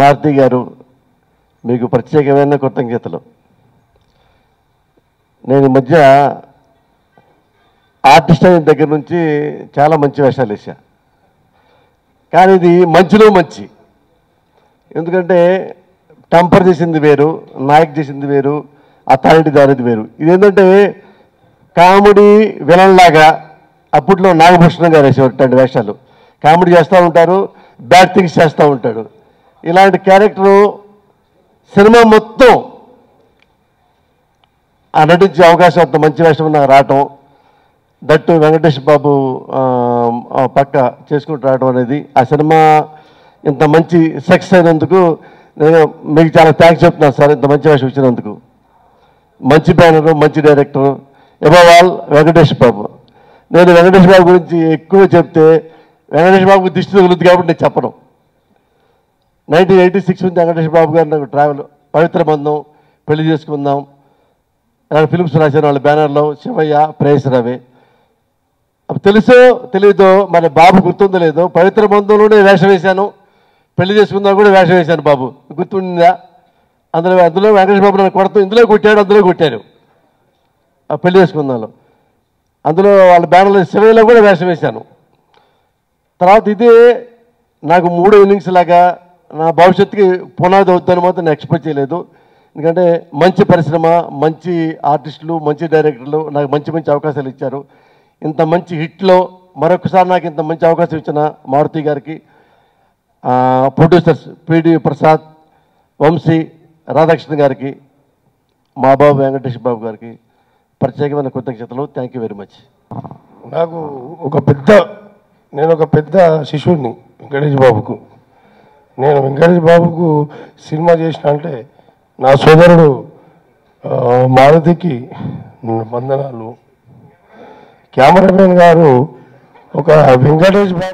మారుతి గారు, మీకు ప్రత్యేకమైన కృతజ్ఞతలు. నేను ఈ మధ్య ఆర్టిస్ట్ అయిన దగ్గర నుంచి చాలా మంచి వేషాలు వేసా, కానీ ఇది మంచిలో మంచి. ఎందుకంటే టెంపర్ చేసింది వేరు, నాయక్ చేసింది వేరు, అథారిటీ దారిది వేరు. ఇదేంటంటే కామెడీ విలన్ లాగా అప్పట్లో నాగభూషణం గారు వేసేటువంటి వేషాలు. కామెడీ చేస్తూ ఉంటారు, బ్యాడ్ థింగ్స్ చేస్తూ ఉంటాడు. ఇలాంటి క్యారెక్టరు సినిమా మొత్తం ఆ నటించే అవకాశం, అంత మంచి వేషం నాకు రావటం, దట్టు వెంకటేష్ బాబు పక్క చేసుకుంటూ రావడం అనేది, ఆ సినిమా ఇంత మంచి సక్సెస్ అయినందుకు నేను మీకు చాలా థ్యాంక్స్ చెప్తున్నాను సార్. ఇంత మంచి వేషం ఇచ్చినందుకు. మంచి బ్యానరు, మంచి డైరెక్టరు, అబవ్ ఆల్ వెంకటేష్ బాబు. నేను వెంకటేష్ బాబు గురించి ఎక్కువ చెప్తే వెంకటేష్ బాబుకి దిష్టి తగులుద్ది కాబట్టి నేను చెప్పను. 1986 నుంచి వెంకటేష్ బాబు గారు నాకు ట్రావెల్, పవిత్ర బంధం, పెళ్లి చేసుకుందాం ఇలాంటి ఫిలిమ్స్ రాశారు వాళ్ళ బ్యానర్లో. శివయ్య, ప్రేయస్ రవి. తెలుసో తెలీదో మరి బాబు గుర్తుందో లేదో, పవిత్ర బంధంలోనే వేషం వేశాను, పెళ్లి చేసుకుందాం కూడా వేషం వేశాను బాబు, గుర్తుందా? అందులో వెంకటేష్ బాబు నన్ను కొడుతూ ఇందులో కొట్టాడు, అందులో కొట్టారు ఆ పెళ్లి చేసుకుందాంలో. అందులో వాళ్ళ బ్యానర్లో శివయ్యలో కూడా వేషం వేశాను. తర్వాత ఇదే నాకు 3 ఇన్నింగ్స్ లాగా నా భవిష్యత్తుకి పునాది అవుతుందని మాత్రం నేను ఎక్స్పెక్ట్ చేయలేదు. ఎందుకంటే మంచి పరిశ్రమ, మంచి ఆర్టిస్టులు, మంచి డైరెక్టర్లు నాకు మంచి మంచి అవకాశాలు ఇచ్చారు. ఇంత మంచి హిట్లో మరొకసారి నాకు ఇంత మంచి అవకాశం ఇచ్చిన మారుతి గారికి, ప్రొడ్యూసర్స్ పిడి ప్రసాద్, వంశీ, రాధాకృష్ణ గారికి, మా బాబు వెంకటేష్ బాబు గారికి ప్రత్యేకమైన కృతజ్ఞతలు. Thank you very much. నాకు నేను ఒక పెద్ద శిష్యుడిని వెంకటేష్ బాబుకు. నేను వెంకటేష్ బాబుకు సినిమా చేసిన అంటే నా సోదరుడు మారుతికి వందనాలు. కెమెరామెన్ గారు ఒక వెంకటేష్ బాబు